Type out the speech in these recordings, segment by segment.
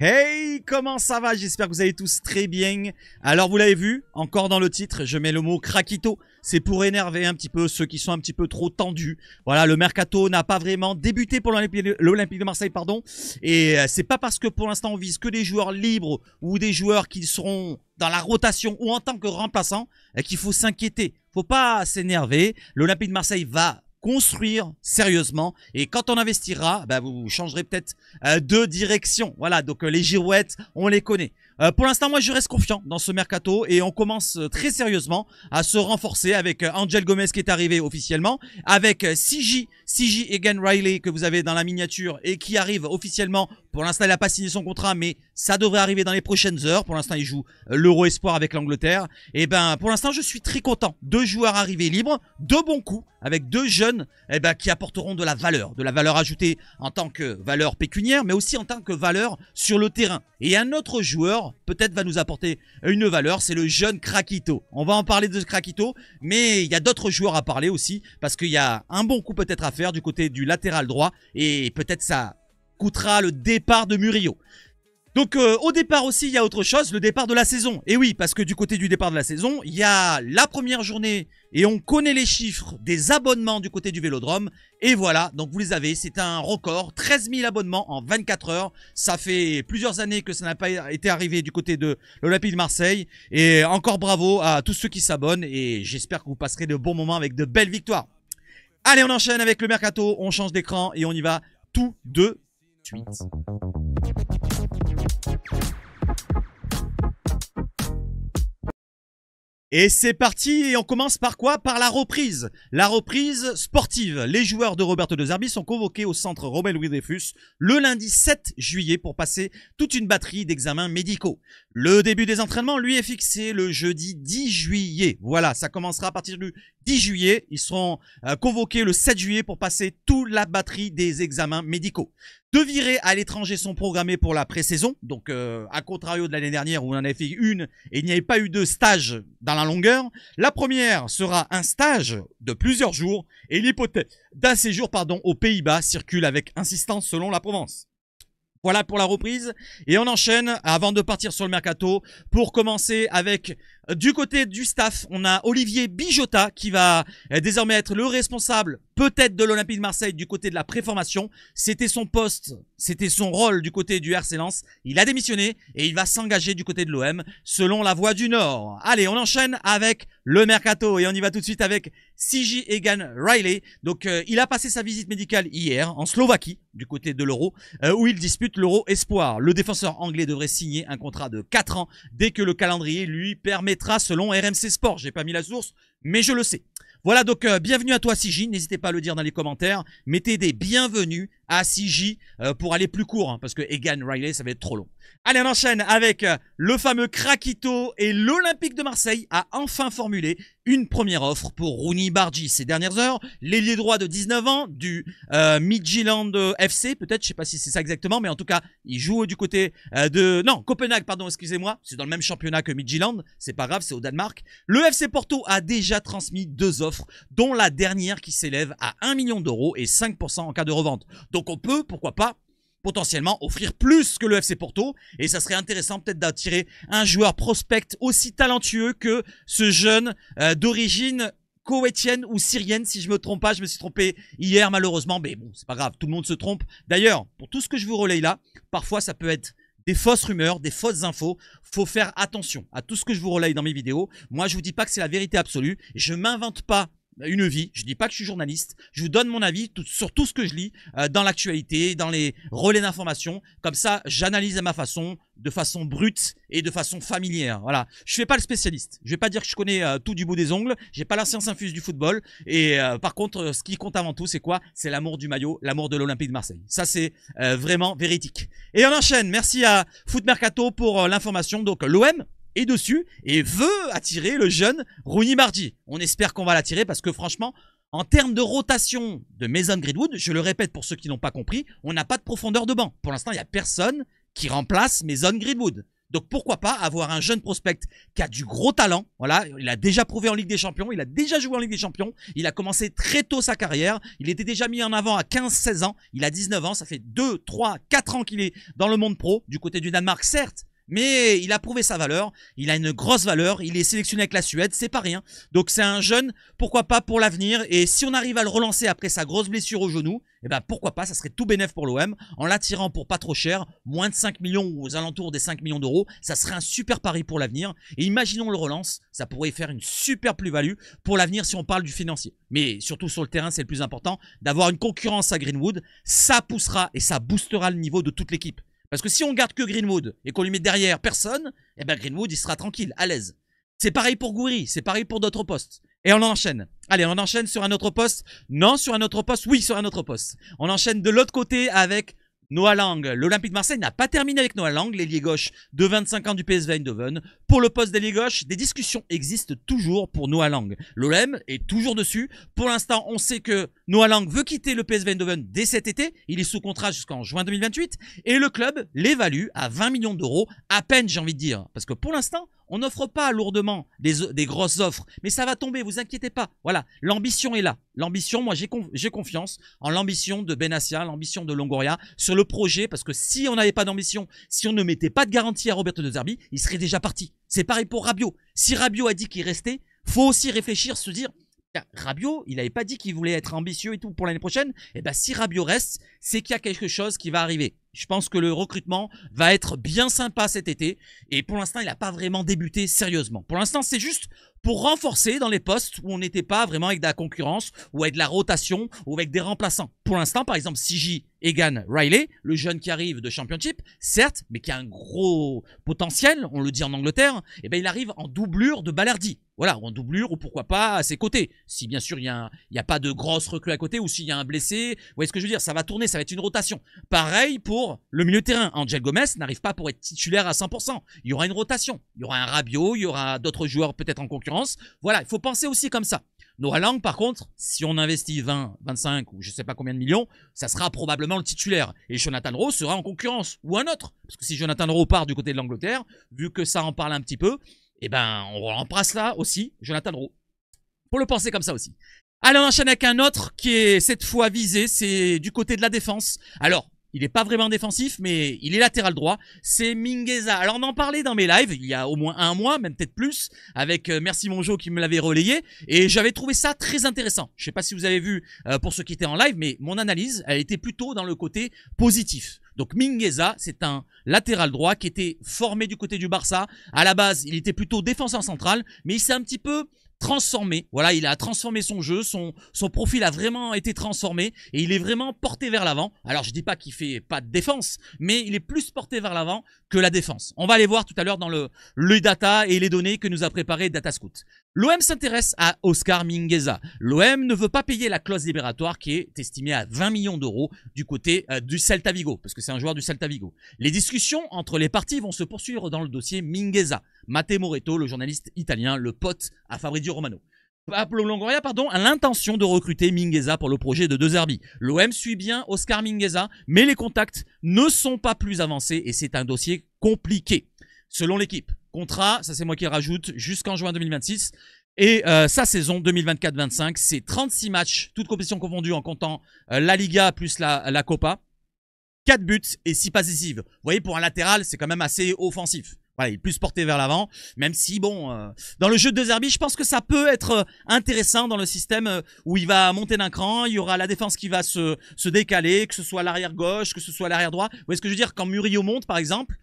Hey, comment ça va? J'espère que vous allez tous très bien. Alors vous l'avez vu, encore dans le titre, je mets le mot craquito. C'est pour énerver un petit peu ceux qui sont un petit peu trop tendus. Voilà, le mercato n'a pas vraiment débuté pour l'Olympique de Marseille, pardon. Et c'est pas parce que pour l'instant on vise que des joueurs libres ou des joueurs qui seront dans la rotation ou en tant que remplaçants qu'il faut s'inquiéter. Faut pas s'énerver. L'Olympique de Marseille va construire sérieusement, et quand on investira, bah vous changerez peut-être de direction. Voilà, donc les girouettes, on les connaît. Pour l'instant, moi je reste confiant dans ce mercato et on commence très sérieusement à se renforcer avec Angel Gomez qui est arrivé officiellement, avec CJ Egan Riley que vous avez dans la miniature et qui arrive officiellement. Pour l'instant, il n'a pas signé son contrat, mais ça devrait arriver dans les prochaines heures. Pour l'instant, il joue l'Euro Espoir avec l'Angleterre. Et ben, pour l'instant, je suis très content. 2 joueurs arrivés libres, 2 bons coups, avec 2 jeunes qui apporteront de la valeur ajoutée en tant que valeur pécuniaire, mais aussi en tant que valeur sur le terrain. Et un autre joueur, peut-être, va nous apporter une valeur, c'est le jeune Craquito. On va en parler de Craquito, mais il y a d'autres joueurs à parler aussi, parce qu'il y a un bon coup peut-être à faire du côté du latéral droit, et peut-être ça coûtera le départ de Murillo. Donc au départ aussi il y a autre chose, le départ de la saison. Et oui, parce que du côté du départ de la saison, il y a la première journée et on connaît les chiffres des abonnements du côté du Vélodrome. Et voilà, donc vous les avez, c'est un record, 13 000 abonnements en 24 heures. Ça fait plusieurs années que ça n'a pas été arrivé du côté de l'Olympique de Marseille. Et encore bravo à tous ceux qui s'abonnent et j'espère que vous passerez de bons moments avec de belles victoires. Allez, on enchaîne avec le mercato, on change d'écran et on y va tout de suite. Et c'est parti, et on commence par quoi? Par la reprise. La reprise sportive. Les joueurs de Roberto De Zerbi sont convoqués au centre Robert Louis Dreyfus le lundi 7 juillet pour passer toute une batterie d'examens médicaux. Le début des entraînements, lui, est fixé le jeudi 10 juillet. Voilà, ça commencera à partir du 10 juillet. Ils seront convoqués le 7 juillet pour passer toute la batterie des examens médicaux. 2 virées à l'étranger sont programmées pour la pré-saison. Donc, à contrario de l'année dernière où on en avait fait une et il n'y avait pas eu de stage dans la longueur. La première sera un stage de plusieurs jours et l'hypothèse d'un séjour aux Pays-Bas circule avec insistance selon la Provence. Voilà pour la reprise et on enchaîne avant de partir sur le mercato pour commencer avec du côté du staff. On a Olivier Bijota qui va désormais être le responsable peut-être de l'Olympique de Marseille du côté de la préformation. C'était son poste, c'était son rôle du côté du RC Lens. Il a démissionné et il va s'engager du côté de l'OM selon la Voix du Nord. Allez, on enchaîne avec le mercato et on y va tout de suite avec CJ Egan Riley. Donc il a passé sa visite médicale hier en Slovaquie du côté de l'Euro où il dispute l'Euro Espoir. Le défenseur anglais devrait signer un contrat de 4 ans dès que le calendrier lui permettra selon RMC Sport. J'ai pas mis la source, mais je le sais. Voilà, donc bienvenue à toi CJ, n'hésitez pas à le dire dans les commentaires, mettez des bienvenus à CJ pour aller plus court, hein, parce que Egan Riley ça va être trop long. Allez, on enchaîne avec le fameux Craquito et l'Olympique de Marseille a enfin formulé une première offre pour Rooney Bargi. Ces dernières heures, l'ailier droit de 19 ans du Midtjylland FC, peut-être, je sais pas si c'est ça exactement, mais en tout cas, il joue du côté non, Copenhague, pardon, excusez-moi, c'est dans le même championnat que Midtjylland, c'est pas grave, c'est au Danemark. Le FC Porto a déjà transmis 2 offres, dont la dernière qui s'élève à 1 million d'euros et 5% en cas de revente. Donc on peut, pourquoi pas, potentiellement offrir plus que le FC Porto et ça serait intéressant peut-être d'attirer un joueur prospect aussi talentueux que ce jeune d'origine koweïtienne ou syrienne si je me trompe pas, je me suis trompé hier malheureusement, mais bon c'est pas grave, tout le monde se trompe. D'ailleurs, pour tout ce que je vous relaye là, parfois ça peut être des fausses rumeurs, des fausses infos, faut faire attention à tout ce que je vous relaye dans mes vidéos. Moi je vous dis pas que c'est la vérité absolue, je m'invente pas une vie, je dis pas que je suis journaliste, je vous donne mon avis sur tout ce que je lis dans l'actualité, dans les relais d'information, comme ça j'analyse à ma façon, de façon brute et de façon familière, voilà. Je fais pas le spécialiste, je vais pas dire que je connais tout du bout des ongles, j'ai pas la science infuse du football et par contre ce qui compte avant tout c'est quoi? C'est l'amour du maillot, l'amour de l'Olympique de Marseille, ça c'est vraiment véridique. Et on enchaîne, merci à Foot Mercato pour l'information, donc l'OM est dessus et veut attirer le jeune Rooney Bargi. On espère qu'on va l'attirer parce que franchement, en termes de rotation de Mason Greenwood, je le répète pour ceux qui n'ont pas compris, on n'a pas de profondeur de banc. Pour l'instant, il n'y a personne qui remplace Mason Greenwood. Donc pourquoi pas avoir un jeune prospect qui a du gros talent. Voilà, il a déjà prouvé en Ligue des Champions, il a déjà joué en Ligue des Champions, il a commencé très tôt sa carrière, il était déjà mis en avant à 15-16 ans, il a 19 ans, ça fait 2, 3, 4 ans qu'il est dans le monde pro, du côté du Danemark certes, mais il a prouvé sa valeur, il a une grosse valeur, il est sélectionné avec la Suède, c'est pas rien. Donc c'est un jeune, pourquoi pas pour l'avenir, et si on arrive à le relancer après sa grosse blessure au genou, eh ben pourquoi pas, ça serait tout bénef pour l'OM, en l'attirant pour pas trop cher, moins de 5 millions ou aux alentours des 5 millions d'euros, ça serait un super pari pour l'avenir, et imaginons le relance, ça pourrait faire une super plus-value pour l'avenir si on parle du financier. Mais surtout sur le terrain, c'est le plus important, d'avoir une concurrence à Greenwood, ça poussera et ça boostera le niveau de toute l'équipe. Parce que si on garde que Greenwood et qu'on lui met derrière personne, eh ben Greenwood, il sera tranquille, à l'aise. C'est pareil pour Gouiri, c'est pareil pour d'autres postes. Et on enchaîne. Allez, on enchaîne sur un autre poste. Non, sur un autre poste. Oui, sur un autre poste. On enchaîne de l'autre côté avec Noah Lang. L'Olympique de Marseille n'a pas terminé avec Noah Lang, l'ailier gauche de 25 ans du PSV Eindhoven. Pour le poste d'ailier gauche, des discussions existent toujours pour Noah Lang. L'OM est toujours dessus. Pour l'instant, on sait que Noah Lang veut quitter le PSV Eindhoven dès cet été. Il est sous contrat jusqu'en juin 2028. Et le club l'évalue à 20 millions d'euros. À peine, j'ai envie de dire. Parce que pour l'instant, on n'offre pas lourdement des grosses offres, mais ça va tomber, vous inquiétez pas. Voilà, l'ambition est là. L'ambition, moi j'ai confiance en l'ambition de Benassia, l'ambition de Longoria sur le projet, parce que si on n'avait pas d'ambition, si on ne mettait pas de garantie à Roberto De Zerbi, il serait déjà parti. C'est pareil pour Rabiot. Si Rabiot a dit qu'il restait, faut aussi réfléchir, se dire, Rabiot, il n'avait pas dit qu'il voulait être ambitieux et tout pour l'année prochaine. Et ben si Rabiot reste, c'est qu'il y a quelque chose qui va arriver. Je pense que le recrutement va être bien sympa cet été. Et pour l'instant, il n'a pas vraiment débuté sérieusement. Pour l'instant, c'est juste pour renforcer dans les postes où on n'était pas vraiment avec de la concurrence, ou avec de la rotation, ou avec des remplaçants. Pour l'instant, par exemple, CJ Egan Riley, le jeune qui arrive de Championship, certes, mais qui a un gros potentiel, on le dit en Angleterre, et ben il arrive en doublure de Balerdi. Voilà, en doublure ou pourquoi pas à ses côtés. Si bien sûr il y a pas de grosse recrue à côté ou s'il y a un blessé, vous voyez ce que je veux dire, ça va tourner, ça va être une rotation. Pareil pour le milieu de terrain. Angel Gomez n'arrive pas pour être titulaire à 100%. Il y aura une rotation. Il y aura un Rabiot, il y aura d'autres joueurs peut-être en concurrence. Voilà, il faut penser aussi comme ça. Noah Lang, par contre, si on investit 20, 25 ou je sais pas combien de millions, ça sera probablement le titulaire. Et Jonathan Rowe sera en concurrence ou un autre. Parce que si Jonathan Rowe part du côté de l'Angleterre, vu que ça en parle un petit peu, eh ben, on remplace là aussi Jonathan Rowe. Faut le penser comme ça aussi. Allez, on enchaîne avec un autre qui est cette fois visé, c'est du côté de la défense. Alors, il n'est pas vraiment défensif, mais il est latéral droit. C'est Mingueza. Alors, on en parlait dans mes lives, il y a au moins un mois, même peut-être plus, avec Merci Monjo qui me l'avait relayé. Et j'avais trouvé ça très intéressant. Je sais pas si vous avez vu pour ceux qui étaient en live, mais mon analyse, elle était plutôt dans le côté positif. Donc Mingueza, c'est un latéral droit qui était formé du côté du Barça. À la base, il était plutôt défenseur central, mais il s'est un petit peu transformé. Voilà, il a transformé son jeu, son profil a vraiment été transformé et il est vraiment porté vers l'avant. Alors, je dis pas qu'il fait pas de défense, mais il est plus porté vers l'avant que la défense. On va aller voir tout à l'heure dans le data et les données que nous a préparé DataScout. L'OM s'intéresse à Oscar Mingueza. L'OM ne veut pas payer la clause libératoire qui est estimée à 20 millions d'euros du côté du Celta Vigo, parce que c'est un joueur du Celta Vigo. Les discussions entre les parties vont se poursuivre dans le dossier Mingueza. Matteo Moretto, le journaliste italien, le pote à Fabrizio Romano. Pablo Longoria, a l'intention de recruter Mingueza pour le projet de De Zerbi. L'OM suit bien Oscar Mingueza, mais les contacts ne sont pas plus avancés et c'est un dossier compliqué. Selon l'équipe, contrat, ça c'est moi qui le rajoute, jusqu'en juin 2026. Et sa saison 2024-25, c'est 36 matchs, toutes compétitions confondues en comptant la Liga plus la Copa. 4 buts et 6 passes décisives. Vous voyez, pour un latéral, c'est quand même assez offensif. Voilà, il est plus porté vers l'avant, même si, bon, dans le jeu de De Zerbi, je pense que ça peut être intéressant dans le système où il va monter d'un cran, il y aura la défense qui va se décaler, que ce soit l'arrière gauche, que ce soit l'arrière droit. Vous voyez ce que je veux dire? Quand Murillo monte, par exemple,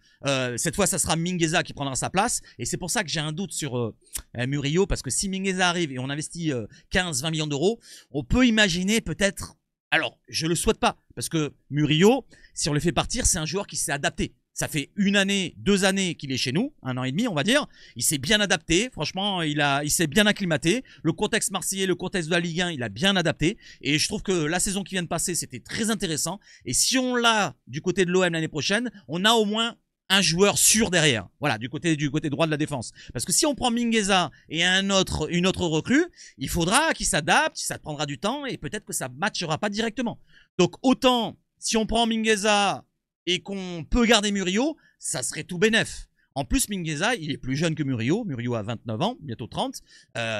cette fois, ça sera Mingueza qui prendra sa place, et c'est pour ça que j'ai un doute sur Murillo, parce que si Mingueza arrive et on investit 15-20 millions d'euros, on peut imaginer peut-être... Alors, je le souhaite pas, parce que Murillo, si on le fait partir, c'est un joueur qui s'est adapté. Ça fait 1 année, 2 années qu'il est chez nous, 1 an et demi, on va dire. Il s'est bien adapté. Franchement, il s'est bien acclimaté. Le contexte marseillais, le contexte de la Ligue 1, il a bien adapté. Et je trouve que la saison qui vient de passer, c'était très intéressant. Et si on l'a du côté de l'OM l'année prochaine, on a au moins un joueur sûr derrière. Voilà, du côté droit de la défense. Parce que si on prend Mingueza et une autre recrue, il faudra qu'il s'adapte, ça prendra du temps et peut-être que ça ne matchera pas directement. Donc autant, si on prend Mingueza et qu'on peut garder Murillo, ça serait tout bénef. En plus, Mingueza, il est plus jeune que Murillo. Murillo a 29 ans, bientôt 30.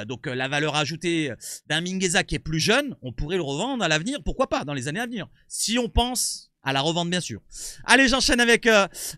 Donc la valeur ajoutée d'un Mingueza qui est plus jeune, on pourrait le revendre à l'avenir. Pourquoi pas, dans les années à venir. Si on pense à la revente, bien sûr. Allez, j'enchaîne avec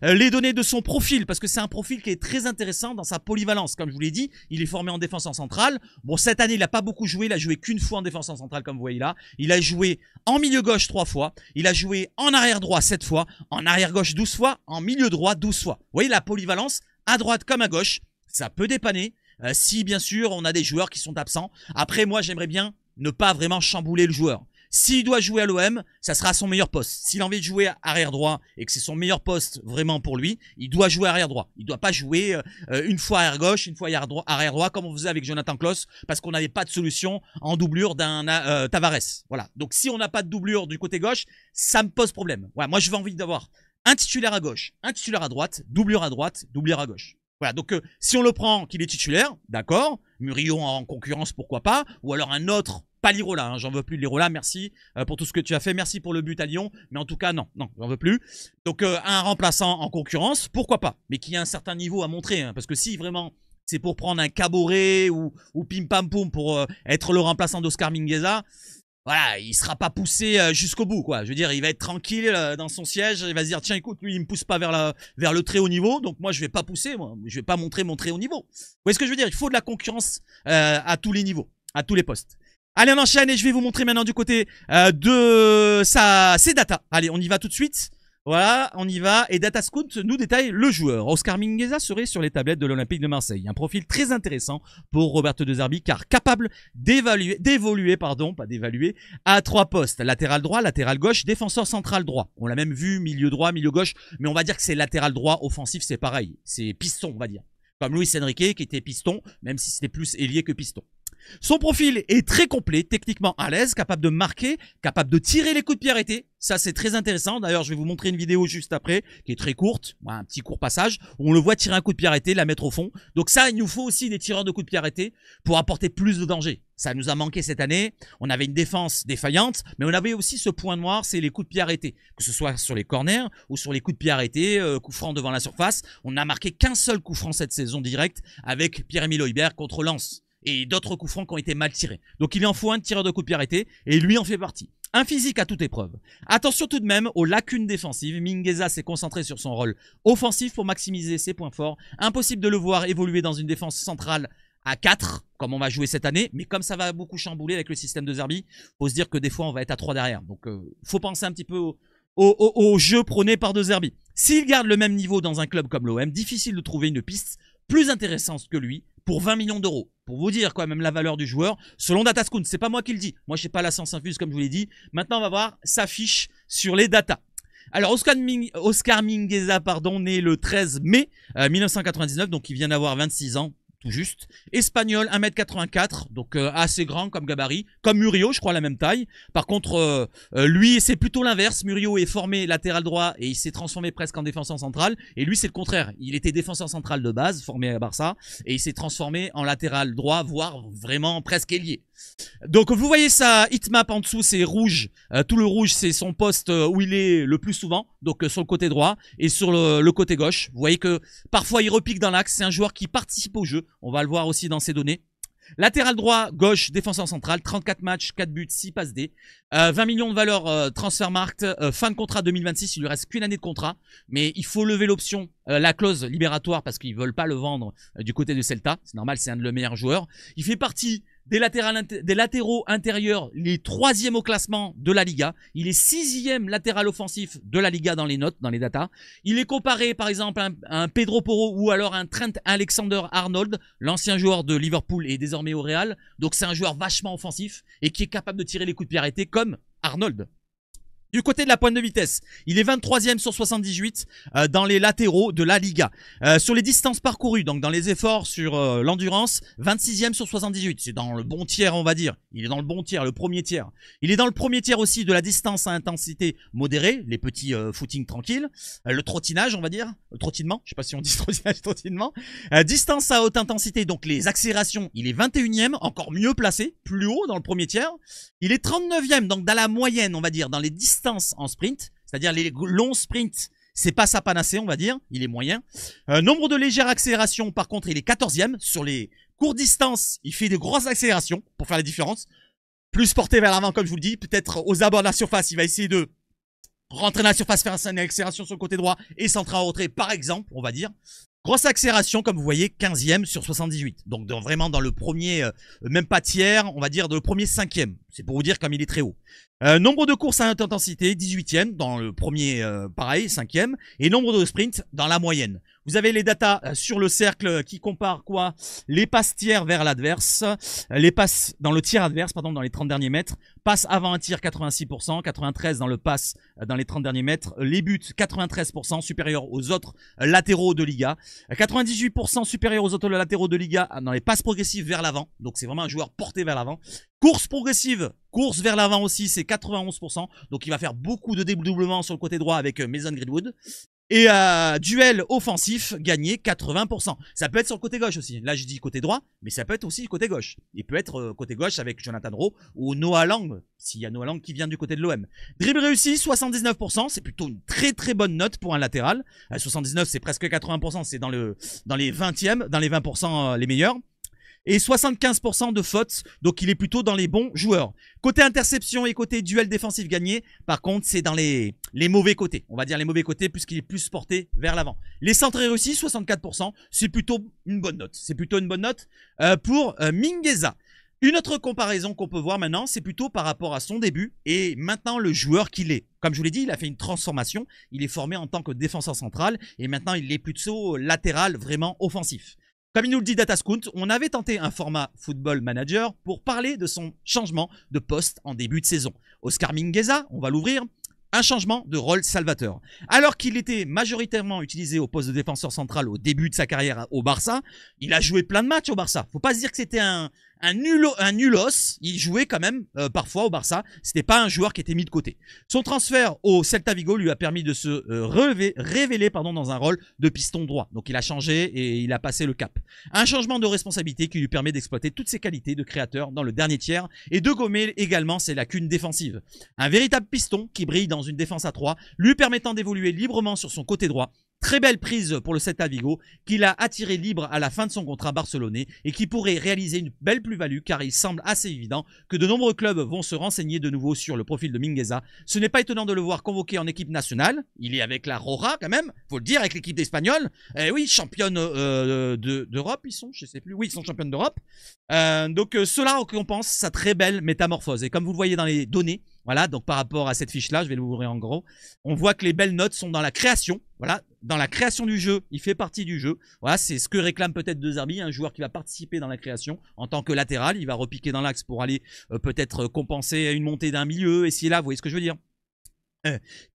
les données de son profil, parce que c'est un profil qui est très intéressant dans sa polyvalence. Comme je vous l'ai dit, il est formé en défense en centrale. Bon, cette année, il n'a pas beaucoup joué. Il a joué qu'une fois en défense en centrale, comme vous voyez là. Il a joué en milieu gauche 3 fois. Il a joué en arrière droit 7 fois. En arrière gauche 12 fois. En milieu droit 12 fois. Vous voyez la polyvalence, à droite comme à gauche. Ça peut dépanner. Si, bien sûr, on a des joueurs qui sont absents. Après, moi, j'aimerais bien ne pas vraiment chambouler le joueur. S'il doit jouer à l'OM, ça sera son meilleur poste. S'il a envie de jouer arrière droit et que c'est son meilleur poste vraiment pour lui, il doit jouer arrière droit. Il ne doit pas jouer une fois arrière gauche, une fois arrière droit comme on faisait avec Jonathan Klaus parce qu'on n'avait pas de solution en doublure d'un Tavares. Voilà. Donc si on n'a pas de doublure du côté gauche, ça me pose problème. Ouais, moi, je veux envie d'avoir un titulaire à gauche, un titulaire à droite, doublure à gauche. Voilà, donc si on le prend qu'il est titulaire, d'accord, Murillo en concurrence, pourquoi pas, ou alors un autre, pas Lirola, hein, j'en veux plus de Lirola, merci pour tout ce que tu as fait, merci pour le but à Lyon, mais en tout cas, non, j'en veux plus. Donc un remplaçant en concurrence, pourquoi pas, mais qui a un certain niveau à montrer, hein, parce que si vraiment c'est pour prendre un Caboret ou Pim Pam Poum pour être le remplaçant d'Oscar Mingueza, voilà, il sera pas poussé jusqu'au bout, quoi. Je veux dire, il va être tranquille dans son siège, il va se dire, tiens, écoute, lui, il me pousse pas vers le très haut niveau, donc moi, je vais pas pousser, moi. Je vais pas montrer mon très haut niveau. Vous voyez ce que je veux dire? Il faut de la concurrence à tous les niveaux, à tous les postes. Allez, on enchaîne et je vais vous montrer maintenant du côté de ses data. Allez, on y va tout de suite. Voilà, on y va. Et Datascout nous détaille le joueur. Oscar Mingueza serait sur les tablettes de l'Olympique de Marseille. Un profil très intéressant pour Roberto De Zerbi, car capable d'évoluer, à 3 postes. Latéral droit, latéral gauche, défenseur central droit. On l'a même vu, milieu droit, milieu gauche. Mais on va dire que c'est latéral droit, offensif, c'est pareil. C'est piston, on va dire. Comme Luis Enrique, qui était piston, même si c'était plus ailier que piston. Son profil est très complet, techniquement à l'aise, capable de marquer, capable de tirer les coups de pied arrêtés. Ça, c'est très intéressant. D'ailleurs, je vais vous montrer une vidéo juste après, qui est très courte, un petit court passage, où on le voit tirer un coup de pied arrêté, la mettre au fond. Donc ça, il nous faut aussi des tireurs de coups de pied arrêtés pour apporter plus de danger. Ça nous a manqué cette année. On avait une défense défaillante, mais on avait aussi ce point noir, c'est les coups de pied arrêtés. Que ce soit sur les corners ou sur les coups de pied arrêtés, coups francs devant la surface. On n'a marqué qu'un seul coup franc cette saison direct avec Pierre-Emile Højbjerg contre Lens. Et d'autres coups francs qui ont été mal tirés. Donc il en faut un tireur de coups de pied arrêtés, et lui en fait partie. Un physique à toute épreuve. Attention tout de même aux lacunes défensives. Mingueza s'est concentré sur son rôle offensif pour maximiser ses points forts. Impossible de le voir évoluer dans une défense centrale à 4, comme on va jouer cette année. Mais comme ça va beaucoup chambouler avec le système de Zerbi, faut se dire que des fois on va être à 3 derrière. Donc faut penser un petit peu au jeu prôné par De Zerbi. S'il garde le même niveau dans un club comme l'OM, difficile de trouver une piste plus intéressante que lui pour 20 millions d'euros. Pour vous dire quand même la valeur du joueur, selon Datascout, c'est pas moi qui le dis. Moi, je n'ai pas la science infuse comme je vous l'ai dit. Maintenant, on va voir sa fiche sur les datas. Alors, Oscar Mingueza, né le 13 mai 1999, donc il vient d'avoir 26 ans. Tout juste. Espagnol, 1m84, donc assez grand comme gabarit. Comme Murillo, je crois, à la même taille. Par contre, lui, c'est plutôt l'inverse. Murillo est formé latéral droit et il s'est transformé presque en défenseur central. Et lui, c'est le contraire. Il était défenseur central de base, formé à Barça. Et il s'est transformé en latéral droit, voire vraiment presque ailier. Donc, vous voyez sa hitmap en dessous, c'est rouge. Tout le rouge, c'est son poste où il est le plus souvent. Donc, sur le côté droit et sur le côté gauche. Vous voyez que parfois, il repique dans l'axe. C'est un joueur qui participe au jeu. On va le voir aussi dans ses données. Latéral droit, gauche, défenseur central, 34 matchs, 4 buts, 6 passes D. 20 millions de valeur Transfermarkt, fin de contrat 2026, il lui reste qu'une année de contrat. Mais il faut lever l'option, la clause libératoire parce qu'ils veulent pas le vendre du côté de Celta. C'est normal, c'est un de leurs meilleurs joueurs. Il fait partie des latéraux intérieurs, les 3e au classement de la Liga. Il est 6e latéral offensif de la Liga dans les notes, dans les datas. Il est comparé par exemple à un Pedro Porro ou alors un Trent Alexander-Arnold, l'ancien joueur de Liverpool et désormais au Real. Donc c'est un joueur vachement offensif et qui est capable de tirer les coups de pied arrêtés comme Arnold. Du côté de la pointe de vitesse, il est 23e sur 78 dans les latéraux de la Liga. Sur les distances parcourues, donc dans les efforts sur l'endurance, 26e sur 78. C'est dans le bon tiers, on va dire. Il est dans le bon tiers, le premier tiers. Il est dans le premier tiers aussi de la distance à intensité modérée, les petits footings tranquilles. Le trottinage, on va dire. Le trottinement, je sais pas si on dit trottinage, trottinement. Distance à haute intensité, donc les accélérations, il est 21e, encore mieux placé, plus haut dans le premier tiers. Il est 39e, donc dans la moyenne, on va dire, dans les distances en sprint, c'est-à-dire les longs sprints C'est pas sa panacée, on va dire. Il est moyen. Nombre de légères accélérations, par contre, il est 14e. Sur les courtes distances, il fait de grosses accélérations pour faire la différence. Plus porté vers l'avant, comme je vous le dis. Peut-être aux abords de la surface, il va essayer de rentrer dans la surface, faire une accélération sur le côté droit et centrer en retrait, par exemple, on va dire. Grosse accélération, comme vous voyez, 15e sur 78. Donc vraiment dans le premier, même pas tiers, on va dire dans le premier 5e. C'est pour vous dire comme il est très haut. Nombre de courses à haute intensité, 18e dans le premier, pareil, 5e. Et nombre de sprints dans la moyenne. Vous avez les datas sur le cercle qui comparent quoi? Les passes tiers vers l'adverse, les passes dans le tiers adverse, pardon, dans les 30 derniers mètres, passes avant un tir 86%, 93 dans le pass dans les 30 derniers mètres, les buts 93% supérieurs aux autres latéraux de Liga, 98% supérieurs aux autres latéraux de Liga dans les passes progressives vers l'avant, donc c'est vraiment un joueur porté vers l'avant. Course progressive, course vers l'avant aussi, c'est 91%, donc il va faire beaucoup de dédoublements sur le côté droit avec Mason Greenwood. Et duel offensif gagné 80%. Ça peut être sur le côté gauche aussi. Là je dis côté droit, mais ça peut être aussi côté gauche. Il peut être côté gauche avec Jonathan Rowe ou Noah Lang, s'il y a Noah Lang qui vient du côté de l'OM. Dribble réussi 79%, c'est plutôt une très très bonne note pour un latéral. 79 c'est presque 80%, c'est dans les 20e, dans les 20% les meilleurs. Et 75% de fautes, donc il est plutôt dans les bons joueurs. Côté interception et côté duel défensif gagné, par contre c'est dans les mauvais côtés. On va dire les mauvais côtés puisqu'il est plus porté vers l'avant. Les centres réussis, 64%, c'est plutôt une bonne note. C'est plutôt une bonne note pour Mingueza. Une autre comparaison qu'on peut voir maintenant, c'est plutôt par rapport à son début et maintenant le joueur qu'il est. Comme je vous l'ai dit, il a fait une transformation. Il est formé en tant que défenseur central et maintenant il est plutôt latéral, vraiment offensif. Comme il nous le dit Datascout, on avait tenté un format Football Manager pour parler de son changement de poste en début de saison. Oscar Mingueza, on va l'ouvrir, un changement de rôle salvateur. Alors qu'il était majoritairement utilisé au poste de défenseur central au début de sa carrière au Barça, il a joué plein de matchs au Barça. Faut pas se dire que c'était un nulos, il jouait quand même parfois au Barça, c'était pas un joueur qui était mis de côté. Son transfert au Celta Vigo lui a permis de se révéler dans un rôle de piston droit. Donc il a changé et il a passé le cap. Un changement de responsabilité qui lui permet d'exploiter toutes ses qualités de créateur dans le dernier tiers et de gommer également ses lacunes défensives. Un véritable piston qui brille dans une défense à 3, lui permettant d'évoluer librement sur son côté droit. Très belle prise pour le Celta Vigo qu'il a attiré libre à la fin de son contrat barcelonais et qui pourrait réaliser une belle plus-value car il semble assez évident que de nombreux clubs vont se renseigner de nouveau sur le profil de Mingueza. Ce n'est pas étonnant de le voir convoqué en équipe nationale. Il est avec la Roja quand même, faut le dire, avec l'équipe espagnole. Oui, championne d'Europe, ils sont, je sais plus. Oui, ils sont championnes d'Europe. Donc cela récompense sa très belle métamorphose. Et comme vous le voyez dans les données, voilà, donc par rapport à cette fiche-là, je vais l'ouvrir en gros, on voit que les belles notes sont dans la création, voilà, dans la création du jeu, il fait partie du jeu. Voilà, c'est ce que réclame peut-être De Zerbi, un joueur qui va participer dans la création en tant que latéral, il va repiquer dans l'axe pour aller peut-être compenser une montée d'un milieu, essayer là, vous voyez ce que je veux dire?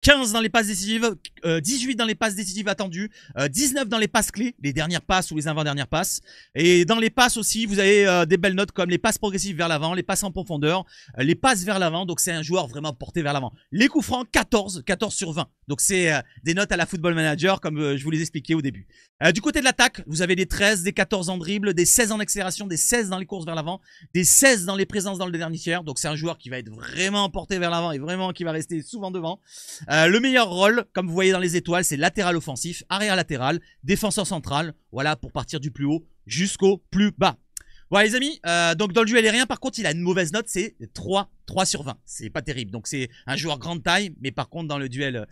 15 dans les passes décisives, 18 dans les passes décisives attendues, 19 dans les passes clés, les dernières passes ou les avant-dernières passes. Et dans les passes aussi, vous avez des belles notes comme les passes progressives vers l'avant, les passes en profondeur, les passes vers l'avant. Donc c'est un joueur vraiment porté vers l'avant. Les coups francs, 14 sur 20. Donc c'est des notes à la Football Manager comme je vous les expliquais au début. Du côté de l'attaque, vous avez des 13, des 14 en dribble, des 16 en accélération, des 16 dans les courses vers l'avant, des 16 dans les présences dans le dernier tiers. Donc c'est un joueur qui va être vraiment porté vers l'avant et vraiment qui va rester souvent devant. Le meilleur rôle, comme vous voyez dans les étoiles, c'est latéral offensif, arrière latéral, défenseur central. Voilà, pour partir du plus haut jusqu'au plus bas. Voilà les amis, donc dans le duel aérien, par contre, il a une mauvaise note, c'est 3 sur 20. C'est pas terrible. Donc c'est un joueur grande taille, mais par contre dans le duel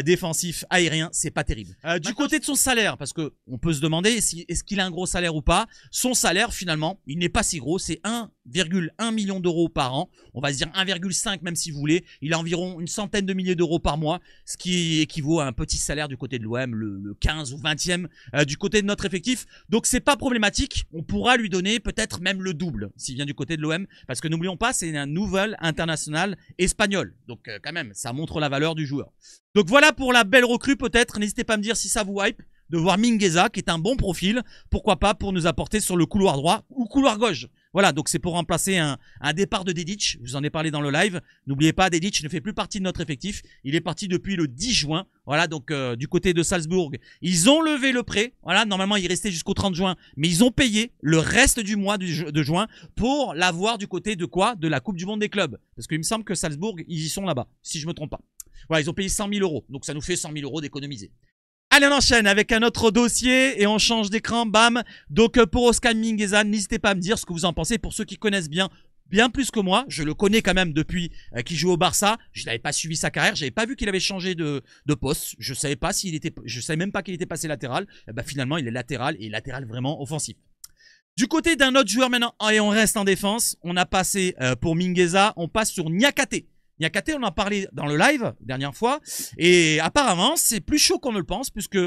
défensif aérien, c'est pas terrible. Du côté de son salaire, parce que on peut se demander est-ce qu'il a un gros salaire ou pas. Son salaire finalement, il n'est pas si gros, c'est 1,1 million d'euros par an. On va se dire 1,5 même si vous voulez. Il a environ une centaine de milliers d'euros par mois, ce qui équivaut à un petit salaire du côté de l'OM, le 15 ou 20e du côté de notre effectif. Donc c'est pas problématique. On pourra lui donner peut-être même le double s'il vient du côté de l'OM, parce que n'oublions pas, c'est un nouvel international espagnol. Donc quand même, ça montre la valeur du joueur. Donc voilà pour la belle recrue peut-être. N'hésitez pas à me dire si ça vous hype de voir Mingueza, qui est un bon profil. Pourquoi pas pour nous apporter sur le couloir droit ou couloir gauche. Voilà, donc c'est pour remplacer un départ de Dedic. Je vous en ai parlé dans le live. N'oubliez pas, Dedic ne fait plus partie de notre effectif. Il est parti depuis le 10 juin. Voilà, donc du côté de Salzbourg, ils ont levé le prêt. Voilà, normalement, il restait jusqu'au 30 juin. Mais ils ont payé le reste du mois de juin pour l'avoir du côté de quoi? De la Coupe du Monde des clubs. Parce qu'il me semble que Salzbourg, ils y sont là-bas, si je me trompe pas. Voilà, ils ont payé 100 000 euros. Donc ça nous fait 100 000 euros d'économiser. Allez, on enchaîne avec un autre dossier et on change d'écran, bam. Donc pour Oscar Mingueza, n'hésitez pas à me dire ce que vous en pensez. Pour ceux qui connaissent bien plus que moi, je le connais quand même depuis qu'il joue au Barça. Je n'avais pas suivi sa carrière, j'avais pas vu qu'il avait changé de poste. Je savais pas je savais même pas qu'il était passé latéral. Et bah, finalement, il est latéral et latéral vraiment offensif. Du côté d'un autre joueur maintenant, et on reste en défense, on a passé pour Mingueza, on passe sur Niakate. Niakate, on en parlait dans le live dernière fois, et apparemment c'est plus chaud qu'on ne le pense, puisque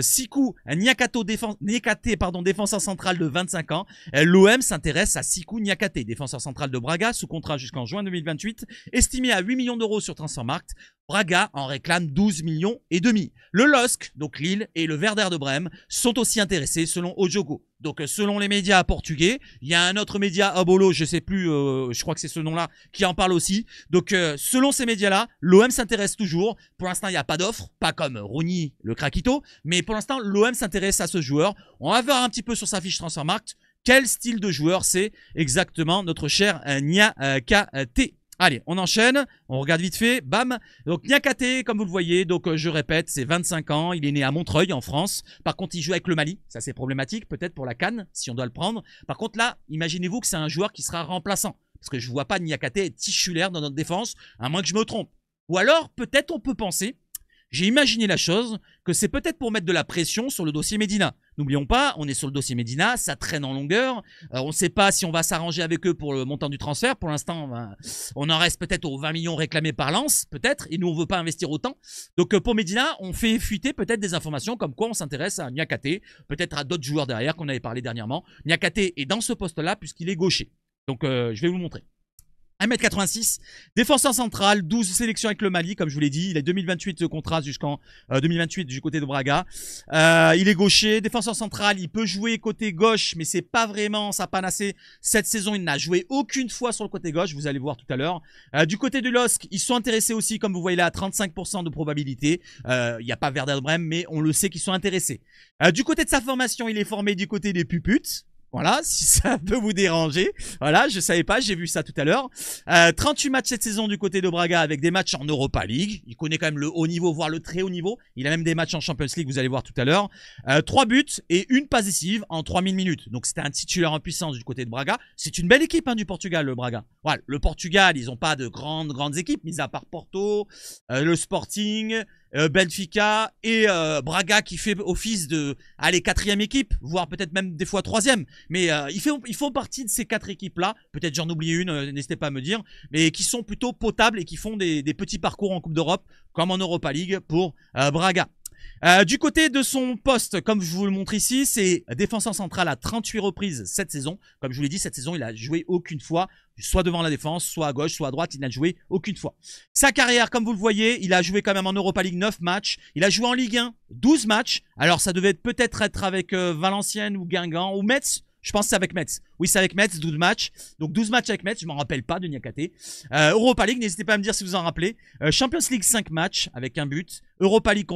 Sikou Niakate, défenseur central de 25 ans, l'OM s'intéresse à Sikou Niakate, défenseur central de Braga, sous contrat jusqu'en juin 2028, estimé à 8 millions d'euros sur Transfermarkt. Braga en réclame 12 millions et demi. Le LOSC, donc Lille, et le Werder de Brême sont aussi intéressés selon Ojogo. Donc selon les médias portugais, il y a un autre média Abolo, je sais plus, je crois que c'est ce nom-là, qui en parle aussi. Donc selon ces médias-là, l'OM s'intéresse toujours. Pour l'instant, il n'y a pas d'offre, pas comme Rooney, le Krakito, mais pour l'instant, l'OM s'intéresse à ce joueur. On va voir un petit peu sur sa fiche Transfermarkt quel style de joueur c'est exactement notre cher Niakate. Allez, on enchaîne, on regarde vite fait, bam. Donc Niakate, comme vous le voyez, donc je répète, c'est 25 ans, il est né à Montreuil en France. Par contre, il joue avec le Mali, ça c'est problématique, peut-être pour la CAN, si on doit le prendre. Par contre là, imaginez-vous que c'est un joueur qui sera remplaçant. Parce que je ne vois pas Niakate être titulaire dans notre défense, à moins que je me trompe. Ou alors, peut-être on peut penser, j'ai imaginé la chose, que c'est peut-être pour mettre de la pression sur le dossier Medina. N'oublions pas, on est sur le dossier Medina, ça traîne en longueur. On ne sait pas si on va s'arranger avec eux pour le montant du transfert. Pour l'instant, on en reste peut-être aux 20 millions réclamés par Lens, peut-être, et nous, on ne veut pas investir autant. Donc pour Medina, on fait fuiter peut-être des informations comme quoi on s'intéresse à Niakate, peut-être à d'autres joueurs derrière qu'on avait parlé dernièrement. Niakate est dans ce poste-là puisqu'il est gaucher. Donc je vais vous le montrer. 1m86, défenseur central, 12 sélections avec le Mali, comme je vous l'ai dit. Il a 2028 de contrat jusqu'en 2028 du côté de Braga. Il est gaucher, défenseur central, il peut jouer côté gauche, mais c'est pas vraiment sa panacée. Cette saison, il n'a joué aucune fois sur le côté gauche, vous allez voir tout à l'heure. Du côté du LOSC, ils sont intéressés aussi, comme vous voyez là, à 35% de probabilité. Il n'y a pas Werder Brême, mais on le sait qu'ils sont intéressés. Du côté de sa formation, il est formé du côté des Puputes. Voilà, si ça peut vous déranger. Voilà, je savais pas, j'ai vu ça tout à l'heure. 38 matchs cette saison du côté de Braga avec des matchs en Europa League. Il connaît quand même le haut niveau, voire le très haut niveau. Il a même des matchs en Champions League, vous allez voir tout à l'heure. 3 buts et une passe décisive en 3000 minutes. Donc c'était un titulaire en puissance du côté de Braga. C'est une belle équipe du Portugal, le Braga. Voilà, le Portugal, ils n'ont pas de grandes équipes, mis à part Porto, le Sporting, Benfica et Braga qui fait office de quatrième équipe, voire peut-être même des fois troisième. Mais ils font partie de ces 4 équipes-là. Peut-être j'en oublie une, n'hésitez pas à me dire. Mais qui sont plutôt potables et qui font des petits parcours en Coupe d'Europe, comme en Europa League pour Braga. Du côté de son poste, comme je vous le montre ici, c'est défenseur central à 38 reprises cette saison. Comme je vous l'ai dit, cette saison, il a joué aucune fois, soit devant la défense, soit à gauche, soit à droite, il n'a joué aucune fois. Sa carrière, comme vous le voyez, il a joué quand même en Europa League 9 matchs. Il a joué en Ligue 1 12 matchs. Alors ça devait peut-être être avec Valenciennes ou Guingamp ou Metz. Je pense que c'est avec Metz. Oui, c'est avec Metz, 12 matchs. Donc 12 matchs avec Metz, je m'en rappelle pas de Niakate. Europa League, n'hésitez pas à me dire si vous en rappelez. Champions League 5 matchs avec un but. Europa League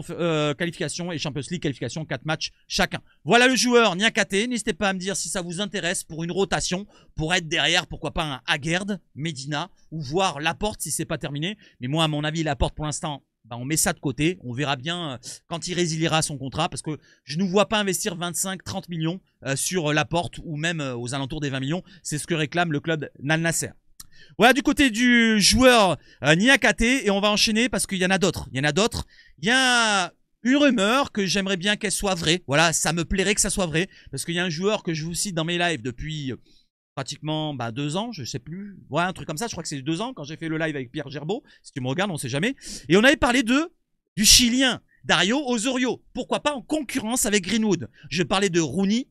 qualification et Champions League qualification 4 matchs chacun. Voilà le joueur Niakate. N'hésitez pas à me dire si ça vous intéresse pour une rotation, pour être derrière, pourquoi pas un Aguerd, Medina, ou voir Laporte si c'est pas terminé. Mais moi, à mon avis, Laporte pour l'instant, on met ça de côté, on verra bien quand il résiliera son contrat, parce que je ne vois pas investir 25-30 millions sur Laporte ou même aux alentours des 20 millions. C'est ce que réclame le club Al Nassr. Voilà du côté du joueur Niakate, et on va enchaîner parce qu'il y en a d'autres. Il y a une rumeur que j'aimerais bien qu'elle soit vraie. Voilà, ça me plairait que ça soit vrai, parce qu'il y a un joueur que je vous cite dans mes lives depuis pratiquement 2 ans, je sais plus. Ouais, un truc comme ça, je crois que c'est 2 ans quand j'ai fait le live avec Pierre Gerbeau. Si tu me regardes, on sait jamais. Et on avait parlé du Chilien, Dario Osorio. Pourquoi pas en concurrence avec Greenwood. Je parlais de Rooney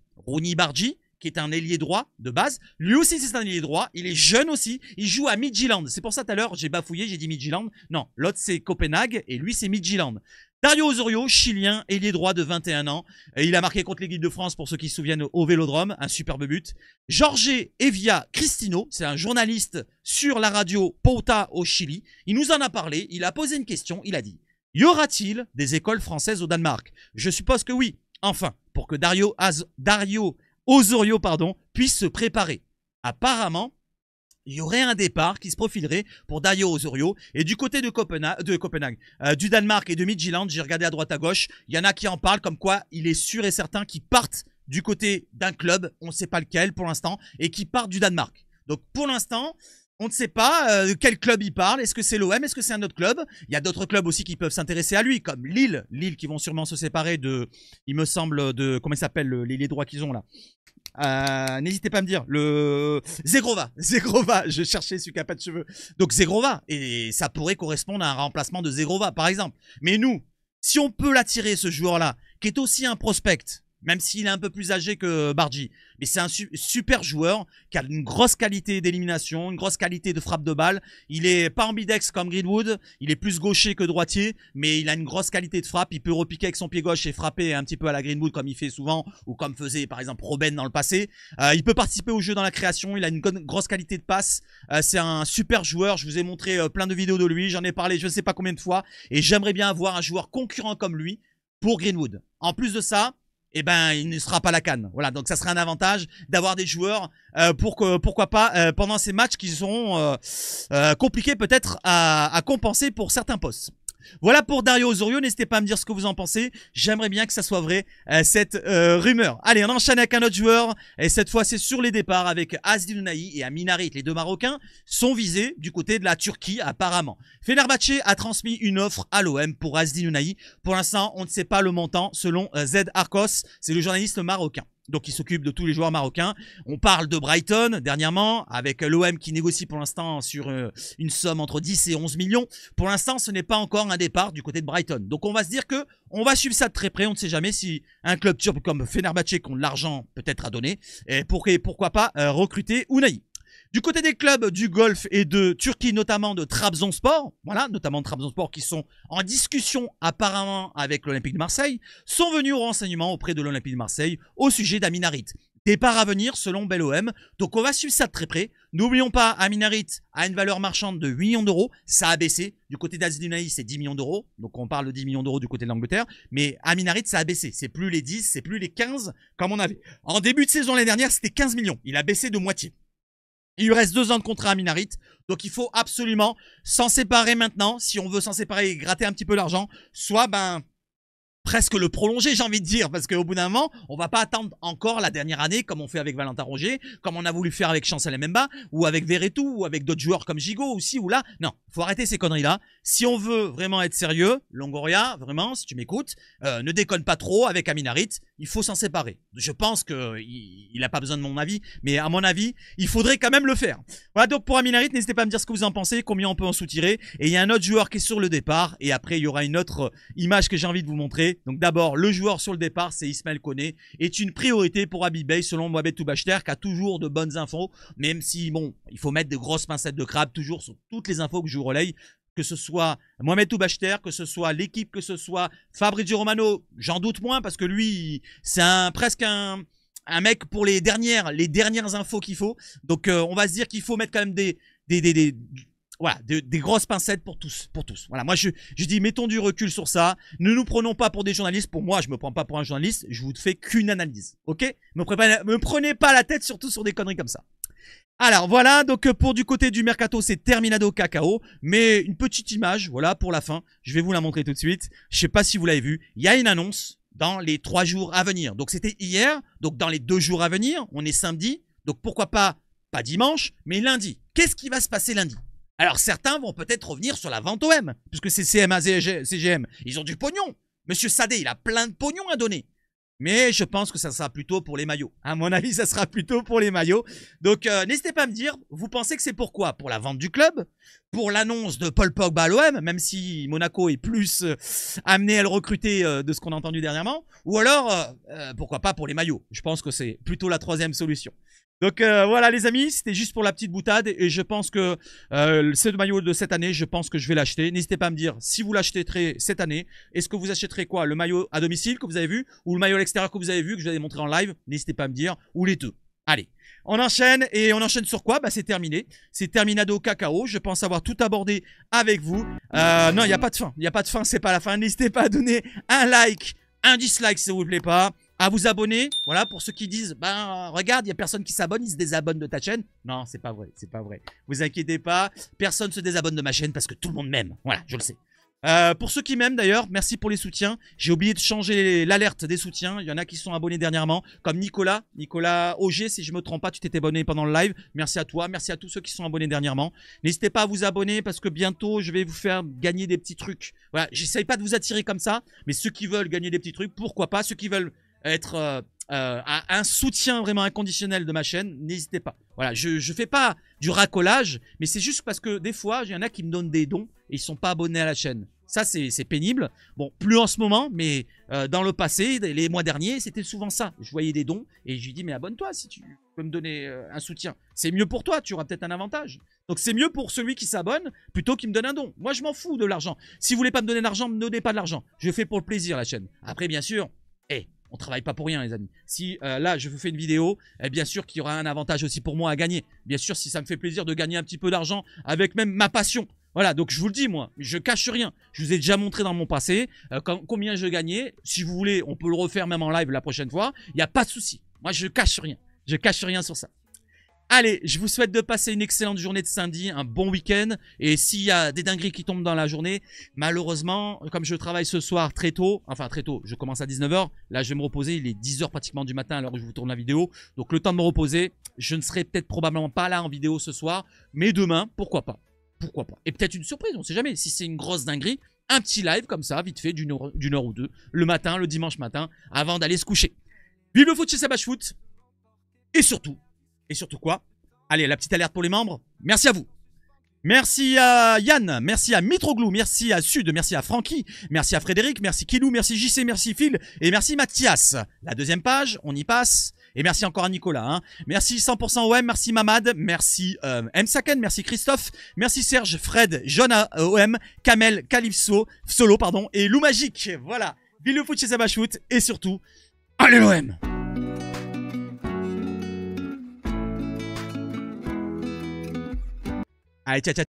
Bargi, qui est un ailier droit de base. Lui aussi, c'est un ailier droit. Il est jeune aussi. Il joue à Midtjylland. C'est pour ça tout à l'heure, j'ai bafouillé, j'ai dit Midtjylland. Non, l'autre c'est Copenhague et lui c'est Midtjylland. Dario Osorio, chilien, ailier droit de 21 ans. Et il a marqué contre l'équipe de France, pour ceux qui se souviennent, au Vélodrome. Un superbe but. Jorge Evia Cristino, c'est un journaliste sur la radio Pauta au Chili. Il nous en a parlé. Il a posé une question. Il a dit: y aura-t-il des écoles françaises au Danemark? Je suppose que oui. Enfin, pour que Dario Osorio puisse se préparer. Apparemment, il y aurait un départ qui se profilerait pour Dario Osorio. Et du côté de Copenhague, du Danemark et de Midtjylland, j'ai regardé à droite à gauche, il y en a qui en parlent comme quoi il est sûr et certain qu'ils partent du côté d'un club, on ne sait pas lequel pour l'instant, et qui partent du Danemark. Donc pour l'instant, on ne sait pas quel club il parle. Est-ce que c'est l'OM? Est-ce que c'est un autre club? Il y a d'autres clubs aussi qui peuvent s'intéresser à lui, comme Lille. Lille qui vont sûrement se séparer de, il me semble, de, comment il s'appelle, les droits qu'ils ont là. N'hésitez pas à me dire le Zegrova, je cherchais celui qui a pas de cheveux. Donc Zegrova, et ça pourrait correspondre à un remplacement de Zegrova par exemple. Mais nous, si on peut l'attirer ce joueur-là, qui est aussi un prospect, même s'il est un peu plus âgé que Bargy, mais c'est un super joueur qui a une grosse qualité d'élimination, une grosse qualité de frappe de balle. Il est pas ambidex comme Greenwood, il est plus gaucher que droitier, mais il a une grosse qualité de frappe. Il peut repiquer avec son pied gauche et frapper un petit peu à la Greenwood comme il fait souvent, ou comme faisait par exemple Robben dans le passé. Il peut participer au jeu dans la création, il a une grosse qualité de passe. C'est un super joueur, je vous ai montré plein de vidéos de lui, j'en ai parlé je ne sais pas combien de fois, et j'aimerais bien avoir un joueur concurrent comme lui pour Greenwood. En plus de ça, eh ben, il ne sera pas la CAN. Voilà, donc ça serait un avantage d'avoir des joueurs pourquoi pas pendant ces matchs qui seront compliqués peut-être à compenser pour certains postes. Voilà pour Dario Osorio, n'hésitez pas à me dire ce que vous en pensez. J'aimerais bien que ça soit vrai, cette rumeur. Allez, on enchaîne avec un autre joueur. Et cette fois, c'est sur les départs avec Azdin Ounahi et Amin Harit. Les deux Marocains sont visés du côté de la Turquie, apparemment. Fenerbahçe a transmis une offre à l'OM pour Azdin Ounahi. Pour l'instant, on ne sait pas le montant selon Z Arcos. C'est le journaliste marocain. Donc, il s'occupe de tous les joueurs marocains. On parle de Brighton, dernièrement, avec l'OM qui négocie pour l'instant sur une somme entre 10 et 11 millions. Pour l'instant, ce n'est pas encore un départ du côté de Brighton. Donc, on va se dire que on va suivre ça de très près. On ne sait jamais si un club turc comme Fenerbahçe, qui ont de l'argent peut-être à donner, et pourquoi pas recruter Ounahi. Du côté des clubs du Golfe et de Turquie, notamment de Trabzonspor, voilà, notamment de Trabzonspor qui sont en discussion apparemment avec l'Olympique de Marseille, sont venus au renseignement auprès de l'Olympique de Marseille au sujet d'Amin Harit. Départ à venir selon BellOM. Donc on va suivre ça de très près. N'oublions pas, Amin Harit a une valeur marchande de 8 millions d'euros. Ça a baissé. Du côté d'Azdin Ounahi, c'est 10 millions d'euros. Donc on parle de 10 millions d'euros du côté de l'Angleterre. Mais Amin Harit, ça a baissé. C'est plus les 10, c'est plus les 15 comme on avait. En début de saison l'année dernière, c'était 15 millions. Il a baissé de moitié. Il lui reste 2 ans de contrat à Amin Harit. Donc il faut absolument s'en séparer maintenant. Si on veut s'en séparer et gratter un petit peu d'argent, soit presque le prolonger, j'ai envie de dire, parce qu'au bout d'un moment, on va pas attendre encore la dernière année comme on fait avec Valentin Rongier, comme on a voulu faire avec Chancel Mbemba, ou avec Verretou, ou avec d'autres joueurs comme Gigot, aussi, ou là. Non, faut arrêter ces conneries-là. Si on veut vraiment être sérieux, Longoria, vraiment, si tu m'écoutes, ne déconne pas trop avec Amin Harit, il faut s'en séparer. Je pense qu'il n'a pas besoin de mon avis, mais à mon avis, il faudrait quand même le faire. Voilà, donc pour Amin Harit, n'hésitez pas à me dire ce que vous en pensez, combien on peut en soutirer. Et il y a un autre joueur qui est sur le départ, et après, il y aura une autre image que j'ai envie de vous montrer. Donc d'abord, le joueur sur le départ, c'est Ismaël Koné, est une priorité pour Habib Beye selon Mohamed Toubachter, qui a toujours de bonnes infos, même si, bon, il faut mettre de grosses pincettes de crabe toujours sur toutes les infos que je vous relaye, que ce soit Mohamed Toubachter, que ce soit l'équipe, que ce soit Fabrizio Romano, j'en doute moins parce que lui, c'est presque un mec pour les dernières infos qu'il faut. Donc on va se dire qu'il faut mettre quand même voilà, des grosses pincettes pour tous. Voilà, moi je dis mettons du recul sur ça. Ne nous prenons pas pour des journalistes. Pour moi, je me prends pas pour un journaliste. Je vous fais qu'une analyse, ok? Me prenez pas la tête surtout sur des conneries comme ça. Alors voilà, donc pour du côté du mercato, c'est terminado cacao, mais une petite image, voilà, pour la fin. Je vais vous la montrer tout de suite. Je sais pas si vous l'avez vu. Il y a une annonce dans les 3 jours à venir. Donc c'était hier, donc dans les 2 jours à venir, on est samedi. Donc pourquoi pas dimanche, mais lundi. Qu'est-ce qui va se passer lundi? Alors certains vont peut-être revenir sur la vente OM, puisque c'est CMA, CGM. Ils ont du pognon. Monsieur Sadé, il a plein de pognon à donner. Mais je pense que ça sera plutôt pour les maillots. À mon avis, ça sera plutôt pour les maillots. Donc, n'hésitez pas à me dire, vous pensez que c'est pourquoi? Pour la vente du club? Pour l'annonce de Paul Pogba à l'OM, même si Monaco est plus amené à le recruter de ce qu'on a entendu dernièrement? Ou alors, pourquoi pas pour les maillots? Je pense que c'est plutôt la 3e solution. Donc voilà les amis, c'était juste pour la petite boutade et je pense que ce maillot de cette année, je pense que je vais l'acheter. N'hésitez pas à me dire si vous l'achèterez cette année. Est-ce que vous achèterez quoi? Le maillot à domicile que vous avez vu ou le maillot à l'extérieur que vous avez vu, que je vous avais montré en live? N'hésitez pas à me dire, ou les deux. Allez, on enchaîne et on enchaîne sur quoi? Bah c'est terminé, c'est terminado cacao. Je pense avoir tout abordé avec vous. Non, il n'y a pas de fin, c'est pas la fin. N'hésitez pas à donner un like, un dislike si ça vous plaît pas. à vous abonner. Voilà, pour ceux qui disent, ben regarde, il y a personne qui s'abonne, ils se désabonnent de ta chaîne. Non, c'est pas vrai, c'est pas vrai. Vous inquiétez pas, personne se désabonne de ma chaîne parce que tout le monde m'aime. Voilà, je le sais. Pour ceux qui m'aiment d'ailleurs, merci pour les soutiens. J'ai oublié de changer l'alerte des soutiens. Il y en a qui sont abonnés dernièrement, comme Nicolas Auger, si je me trompe pas, tu t'étais abonné pendant le live. Merci à toi, merci à tous ceux qui sont abonnés dernièrement. N'hésitez pas à vous abonner parce que bientôt je vais vous faire gagner des petits trucs. Voilà, j'essaye pas de vous attirer comme ça, mais ceux qui veulent gagner des petits trucs, pourquoi pas. Ceux qui veulent être un soutien vraiment inconditionnel de ma chaîne, n'hésitez pas. Voilà, je fais pas du racolage, mais c'est juste parce que des fois, il y en a qui me donnent des dons et ils sont pas abonnés à la chaîne. Ça, c'est pénible. Bon, plus en ce moment, mais dans le passé, les mois derniers, c'était souvent ça. Je voyais des dons et je lui dis, mais abonne-toi si tu peux me donner un soutien. C'est mieux pour toi, tu auras peut-être un avantage. Donc c'est mieux pour celui qui s'abonne plutôt qu'il me donne un don. Moi, je m'en fous de l'argent. Si vous voulez pas me donner d'argent, me donnez pas de l'argent. Je fais pour le plaisir la chaîne. Après, bien sûr, on travaille pas pour rien, les amis. Si là, je vous fais une vidéo, bien sûr qu'il y aura un avantage aussi pour moi à gagner. Bien sûr, si ça me fait plaisir de gagner un petit peu d'argent avec même ma passion. Voilà, donc je vous le dis, moi, je cache rien. Je vous ai déjà montré dans mon passé combien je gagnais. Si vous voulez, on peut le refaire même en live la prochaine fois. Il n'y a pas de souci. Moi, je cache rien. Je cache rien sur ça. Allez, je vous souhaite de passer une excellente journée de samedi, un bon week-end. Et s'il y a des dingueries qui tombent dans la journée, malheureusement, comme je travaille ce soir très tôt, enfin très tôt, je commence à 19 h, là je vais me reposer, il est 10 h pratiquement du matin à l'heure où je vous tourne la vidéo. Donc le temps de me reposer, je ne serai peut-être probablement pas là en vidéo ce soir, mais demain, pourquoi pas. Pourquoi pas. Et peut-être une surprise, on ne sait jamais. Si c'est une grosse dinguerie, un petit live comme ça, vite fait, d'une heure ou deux, le matin, le dimanche matin, avant d'aller se coucher. Vive le foot chez Savage Foot. Et surtout quoi? Allez, la petite alerte pour les membres. Merci à vous. Merci à Yann, merci à Mitroglou, merci à Sud, merci à Francky, merci à Frédéric, merci Kilou, merci JC, merci Phil et merci Mathias. La deuxième page, on y passe. Et merci encore à Nicolas. Hein. Merci 100% OM, merci Mamad, merci M. Saken, merci Christophe, merci Serge, Fred, John OM, Kamel, Calypso, Solo, pardon, et Lou Magique. Voilà, vive le foot chez Savage Foot et surtout, allez l'OM! Allez, ciao, ciao.